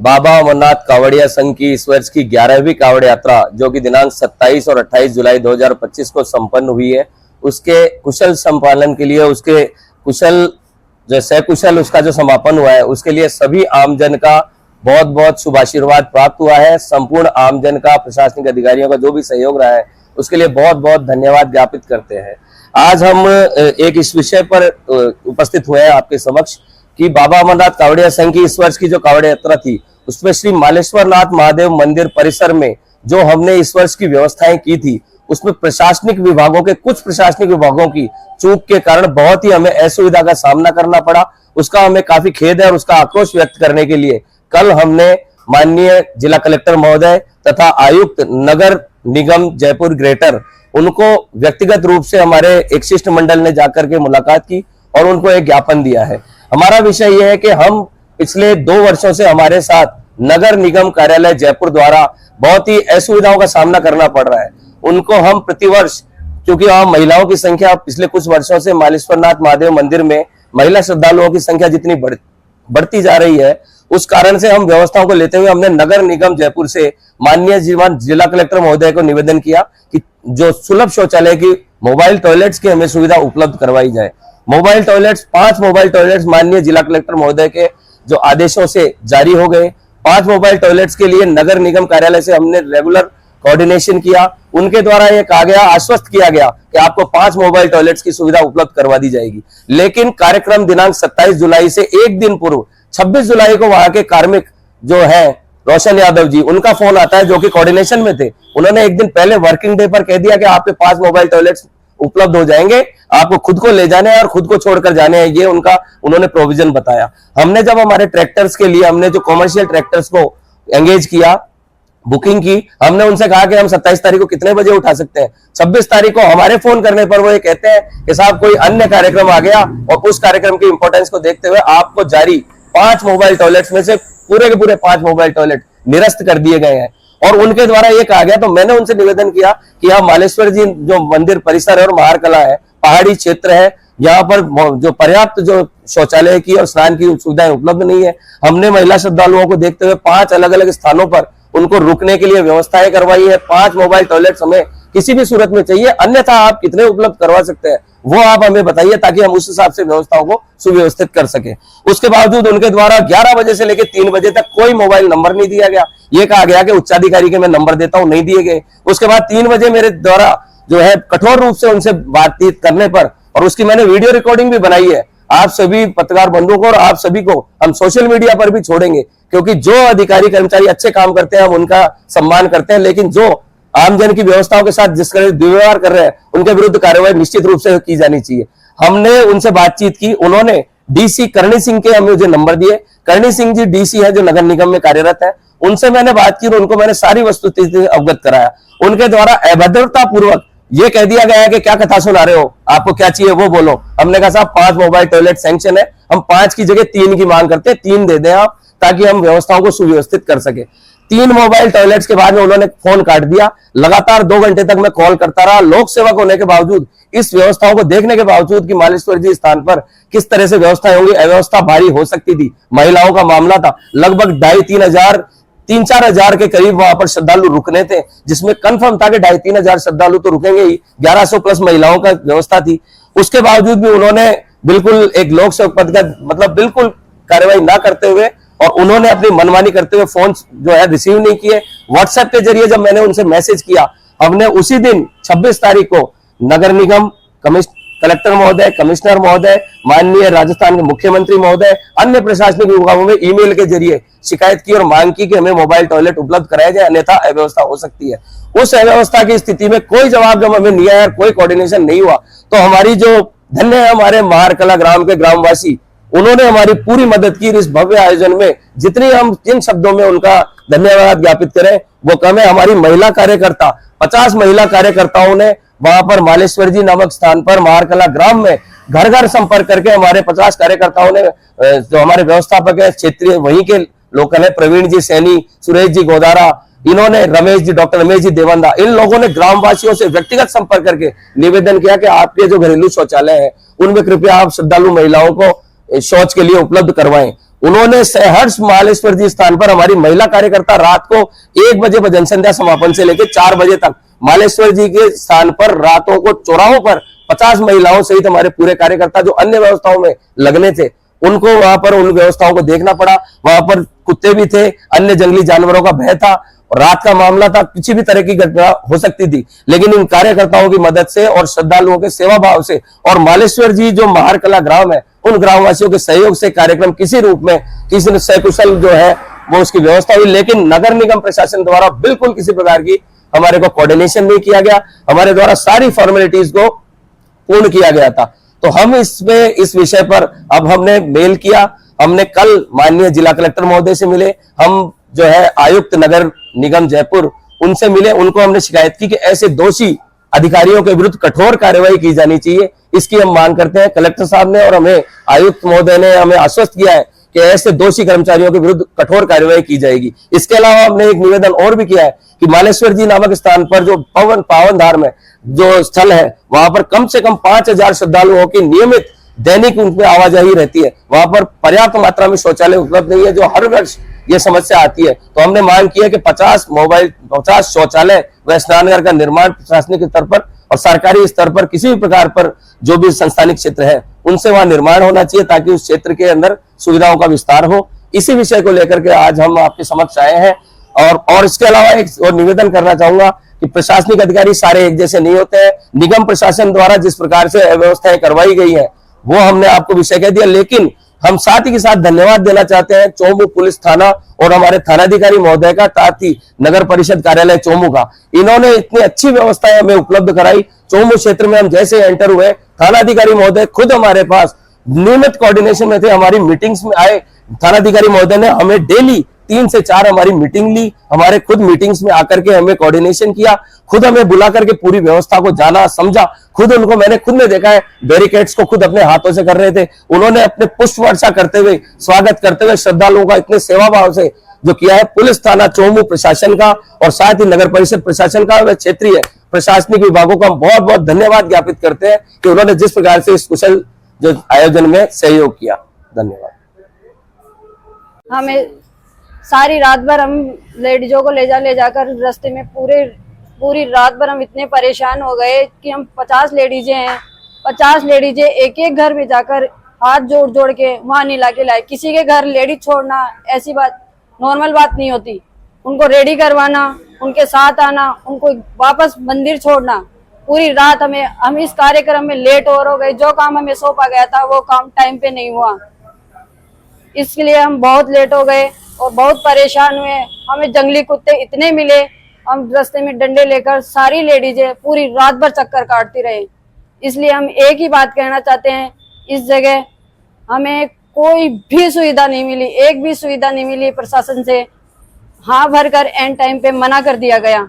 बाबा अमरनाथ कावड़िया संघ की इस वर्ष की 11वीं कावड़ यात्रा जो कि दिनांक 27 और 28 जुलाई 2025 को संपन्न हुई है, उसके कुशल संपादन के लिए, उसके कुशल जो सकुशल उसका जो समापन हुआ है, उसके लिए सभी आमजन का बहुत बहुत शुभ आशीर्वाद प्राप्त हुआ है। संपूर्ण आमजन का, प्रशासनिक अधिकारियों का जो भी सहयोग रहा है, उसके लिए बहुत बहुत धन्यवाद ज्ञापित करते हैं। आज हम एक इस विषय पर उपस्थित हुए हैं आपके समक्ष कि बाबा अमरनाथ कावड़िया संघ की इस वर्ष की जो कावड़ यात्रा थी, उसमें श्री मालेश्वर नाथ महादेव मंदिर परिसर में जो हमने इस वर्ष की व्यवस्थाएं की थी, उसमें प्रशासनिक विभागों के, कुछ प्रशासनिक विभागों की चूक के कारण बहुत ही हमें असुविधा का सामना करना पड़ा। उसका हमें काफी खेद है और उसका आक्रोश व्यक्त करने के लिए कल हमने माननीय जिला कलेक्टर महोदय तथा आयुक्त नगर निगम जयपुर ग्रेटर, उनको व्यक्तिगत रूप से हमारे एक शिष्टमंडल ने जाकर के मुलाकात की और उनको एक ज्ञापन दिया है। हमारा विषय यह है कि हम पिछले 2 वर्षों से हमारे साथ नगर निगम कार्यालय जयपुर द्वारा बहुत ही असुविधाओं का सामना करना पड़ रहा है। उनको हम प्रतिवर्ष, क्योंकि वहां महिलाओं की संख्या पिछले कुछ वर्षों से मालेश्वर नाथ महादेव मंदिर में महिला श्रद्धालुओं की संख्या जितनी बढ़ती जा रही है, उस कारण से हम व्यवस्थाओं को लेते हुए हमने नगर निगम जयपुर से माननीय जिला कलेक्टर महोदय को निवेदन किया कि जो सुलभ शौचालय की मोबाइल टॉयलेट्स की हमें सुविधा उपलब्ध करवाई जाए। मोबाइल टॉयलेट्स, 5 मोबाइल टॉयलेट्स माननीय जिला कलेक्टर महोदय के जो आदेशों से जारी हो गए। 5 मोबाइल टॉयलेट्स के लिए नगर निगम कार्यालय से हमने रेगुलर कोऑर्डिनेशन किया। उनके द्वारा यह कहा गया, आश्वस्त किया गया कि आपको 5 मोबाइल टॉयलेट्स की सुविधा उपलब्ध करवा दी जाएगी। लेकिन कार्यक्रम दिनांक 27 जुलाई से एक दिन पूर्व 26 जुलाई को वहां के कार्मिक जो है रोशन यादव जी, उनका फोन आता है, जो कि कोऑर्डिनेशन में थे। उन्होंने एक दिन पहले वर्किंग डे पर कह दिया कि आपके 5 मोबाइल टॉयलेट्स उपलब्ध हो जाएंगे, आपको खुद को ले जाने हैं और खुद को छोड़कर जाने हैं, ये उन्होंने प्रोविजन बताया। हमने जब हमारे ट्रैक्टर्स के लिए, हमने जो कॉमर्शियल ट्रैक्टर्स को एंगेज किया, बुकिंग की, हमने उनसे कहा कि हम 27 तारीख को कितने बजे उठा सकते हैं। 26 तारीख को हमारे फोन करने पर वो ये कहते हैं कि साहब कोई अन्य कार्यक्रम आ गया और उस कार्यक्रम की इंपॉर्टेंस को देखते हुए आपको जारी 5 मोबाइल टॉयलेट्स में से पूरे के पूरे 5 मोबाइल टॉयलेट निरस्त कर दिए गए हैं। और उनके द्वारा ये कहा गया, तो मैंने उनसे निवेदन किया कि यहाँ मालेश्वर जी जो मंदिर परिसर है और महारकला है, पहाड़ी क्षेत्र है, यहाँ पर जो पर्याप्त जो शौचालय की और स्नान की सुविधाएं उपलब्ध नहीं है। हमने महिला श्रद्धालुओं को देखते हुए 5 अलग अलग स्थानों पर उनको रुकने के लिए व्यवस्थाएं करवाई है। 5 मोबाइल टॉयलेट्स हमें किसी भी सूरत में चाहिए, अन्यथा आप कितने उपलब्ध करवा सकते हैं वो आप हमें बताइए, ताकि हम उस हिसाब से व्यवस्थाओं को सुव्यवस्थित कर सके। उसके बावजूद उनके द्वारा 11 बजे से लेकर 3 बजे तक कोई मोबाइल नंबर नहीं दिया गया। ये कहा गया कि उच्चाधिकारी के मैं नंबर देता हूं, नहीं दिए गए। उसके बाद 3 बजे मेरे द्वारा जो है कठोर रूप से उनसे बातचीत करने पर, और उसकी मैंने वीडियो रिकॉर्डिंग भी बनाई है, आप सभी पत्रकार बंधुओं को और आप सभी को हम सोशल मीडिया पर भी छोड़ेंगे, क्योंकि जो अधिकारी कर्मचारी अच्छे काम करते हैं हम उनका सम्मान करते हैं, लेकिन जो आमजन की व्यवस्थाओं के साथ जिस तरह दुर्व्यवहार कर रहे हैं उनके विरुद्ध कार्रवाई निश्चित रूप से की जानी चाहिए। हमने उनसे बातचीत की, उन्होंने डीसी करणी सिंह के हमें मुझे नंबर दिए। करणी सिंह जी डीसी है जो नगर निगम में कार्यरत है, उनसे मैंने बात की और उनको मैंने सारी वस्तुस्थिति अवगत कराया। उनके द्वारा अभद्रता पूर्वक ये कह दिया गया है कि क्या कथा सुना रहे हो, आपको क्या चाहिए वो बोलो। हमने कहा साहब 5 मोबाइल टॉयलेट सैंक्शन है, हम 5 की जगह 3 की मांग करते हैं, 3 दे दें आप, ताकि हम व्यवस्थाओं को सुव्यवस्थित कर सके। 3 मोबाइल टॉयलेट्स के बाद में उन्होंने फोन काट दिया। लगातार 2 घंटे तक मैं कॉल करता रहा। लोक सेवक होने के बावजूद, इस व्यवस्थाओं को देखने के बावजूद कि मालेश्वर जी स्थान पर किस तरह से व्यवस्थाएं होंगी, अव्यवस्था भारी हो सकती थी। महिलाओं का मामला था, लगभग 2,500-3,000 हजार के करीब वहां पर श्रद्धालु रुकने थे, जिसमें कंफर्म था कि 2,500-3 हजार श्रद्धालु तो रुकेंगे ही। 1100 प्लस महिलाओं का व्यवस्था थी। उसके बावजूद भी उन्होंने बिल्कुल एक लोक सेवक पद का मतलब बिल्कुल कार्रवाई ना करते हुए, और उन्होंने अपनी मनमानी करते हुए फोन जो है रिसीव नहीं किए। व्हाट्सएप के जरिए जब मैंने उनसे मैसेज किया, हमने उसी दिन 26 तारीख को नगर निगम, कलेक्टर महोदय, कमिश्नर महोदय, माननीय राजस्थान के मुख्यमंत्री महोदय, अन्य प्रशासनिक विभागों में ईमेल के जरिए शिकायत की और मांग की कि हमें मोबाइल टॉयलेट उपलब्ध कराया जाए, अन्यथा अव्यवस्था हो सकती है। उस अव्यवस्था की स्थिति में कोई जवाब जब हमें नहीं आया, कोई कोऑर्डिनेशन नहीं हुआ, तो हमारी जो धन्य है हमारे महारकला ग्राम के ग्रामवासी, उन्होंने हमारी पूरी मदद की। इस भव्य आयोजन में जितनी हम जिन शब्दों में उनका धन्यवाद ज्ञापित करें वो कम है। हमारी महिला कार्यकर्ता, 50 महिला कार्यकर्ताओं ने वहां पर मालेश्वर जी नामक स्थान पर महारकला ग्राम में घर घर संपर्क करके हमारे 50 कार्यकर्ताओं ने, जो हमारे व्यवस्थापक है क्षेत्रीय वहीं के लोकल है, प्रवीण जी सैनी, सुरेश जी गोदारा, इन्होंने रमेश जी, डॉक्टर रमेश जी देवंदा, इन लोगों ने ग्रामवासियों से व्यक्तिगत संपर्क करके निवेदन किया कि आपके जो घरेलू शौचालय है उनमें कृपया आप श्रद्धालु महिलाओं को शौच के लिए उपलब्ध करवाएं। उन्होंने सहर्ष मालेश्वर जी स्थान पर हमारी महिला कार्यकर्ता रात को 1 बजे भजन संध्या समापन से लेकर 4 बजे तक मालेश्वर जी के स्थान पर रातों को चौराहों पर 50 महिलाओं सहित हमारे पूरे कार्यकर्ता जो अन्य व्यवस्थाओं में लगने थे, उनको वहां पर उन व्यवस्थाओं को देखना पड़ा। वहां पर कुत्ते भी थे, अन्य जंगली जानवरों का भय था, रात का मामला था, किसी भी तरह की घटना हो सकती थी, लेकिन इन कार्यकर्ताओं की मदद से और श्रद्धालुओं के सेवा भाव से और मालेश्वर जी जो महारकला ग्राम है, उन ग्रामवासियों के सहयोग से कार्यक्रम किसी रूप में किसी ने सकुशल जो है वो उसकी व्यवस्था हुई। लेकिन नगर निगम प्रशासन द्वारा बिल्कुल किसी प्रकार की हमारे को कोऑर्डिनेशन नहीं किया गया, हमारे द्वारा सारी फॉर्मेलिटीज को पूर्ण किया गया था। तो हम इसमें इस विषय पर अब हमने मेल किया, हमने कल माननीय जिला कलेक्टर महोदय से मिले, हम जो है आयुक्त नगर निगम जयपुर उनसे मिले, उनको हमने शिकायत की कि ऐसे दोषी अधिकारियों के विरुद्ध कठोर कार्रवाई की जानी चाहिए, इसकी हम मांग करते हैं। कलेक्टर साहब ने और हमें आयुक्त महोदय ने हमें आश्वस्त किया है कि ऐसे दोषी कर्मचारियों के विरुद्ध कठोर कार्रवाई की जाएगी। इसके अलावा हमने एक निवेदन और भी किया है कि मालेश्वर जी नामक स्थान पर जो पावन धाम है जो स्थल है, वहां पर कम से कम 5000 श्रद्धालुओं की नियमित दैनिक उनमें आवाजाही रहती है, वहां पर पर्याप्त मात्रा में शौचालय उपलब्ध नहीं है, जो हर वर्ष ये समस्या आती है। तो हमने मांग की है कि 50 शौचालय व स्नानघर का निर्माण प्रशासनिक स्तर पर और सरकारी स्तर पर किसी भी प्रकार पर जो भी संस्थानिक क्षेत्र है उनसे वहां निर्माण होना चाहिए, ताकि उस क्षेत्र के अंदर सुविधाओं का विस्तार हो। इसी विषय को लेकर के आज हम आपके समक्ष आए हैं। और इसके अलावा एक और निवेदन करना चाहूंगा कि प्रशासनिक अधिकारी सारे एक जैसे नहीं होते हैं। निगम प्रशासन द्वारा जिस प्रकार से व्यवस्थाएं करवाई गई है वो हमने आपको विषय कह दिया, लेकिन हम साथ ही के साथ धन्यवाद देना चाहते हैं चोमू पुलिस थाना और हमारे थानाधिकारी महोदय का, साथ ही नगर परिषद कार्यालय चोमू का। इन्होंने इतनी अच्छी व्यवस्थाएं हमें उपलब्ध कराई। चोमू क्षेत्र में हम जैसे एंटर हुए, थानाधिकारी महोदय खुद हमारे पास नियमित कोऑर्डिनेशन में थे, हमारी मीटिंग्स में आए। थानाधिकारी महोदय ने हमें डेली 3 से 4 हमारी मीटिंग ली, हमारे खुद मीटिंग्स में आकर के हमें कोऑर्डिनेशन किया, खुद हमें बुला करके पूरी व्यवस्था को जाना समझा। खुद उनको मैंने खुद ने देखा है, बैरिकेड्स को खुद अपने हाथों से कर रहे थे, उन्होंने अपने पुष्प वर्षा करते हुए स्वागत करते हुए श्रद्धालुओं का इतने सेवा भाव से जो किया है। पुलिस थाना चोमू प्रशासन का और साथ ही नगर परिषद प्रशासन का व क्षेत्रीय प्रशासनिक विभागों का हम बहुत बहुत धन्यवाद ज्ञापित करते हैं कि उन्होंने जिस प्रकार से इस कुशल जो आयोजन में सहयोग किया। धन्यवाद। हमें सारी रात भर हम लेडीजों को ले जाकर रास्ते में पूरी रात भर हम इतने परेशान हो गए कि हम 50 लेडीजें हैं, 50 लेडीजें एक एक घर में जाकर हाथ जोड़ जोड़ के वहां नहीं लाके लाए। किसी के घर लेडी छोड़ना ऐसी बात नॉर्मल बात नहीं होती, उनको रेडी करवाना, उनके साथ आना, उनको वापस मंदिर छोड़ना। पूरी रात हम इस कार्यक्रम में लेट और हो गए। जो काम हमें सौंपा गया था वो काम टाइम पे नहीं हुआ, इसके लिए हम बहुत लेट हो गए और बहुत परेशान हुए। हमें जंगली कुत्ते इतने मिले, हम रास्ते में डंडे लेकर सारी लेडीजें पूरी रात भर चक्कर काटती रहे। इसलिए हम एक ही बात कहना चाहते हैं, इस जगह हमें कोई भी सुविधा नहीं मिली, एक भी सुविधा नहीं मिली प्रशासन से। हाँ भरकर एंड टाइम पे मना कर दिया गया।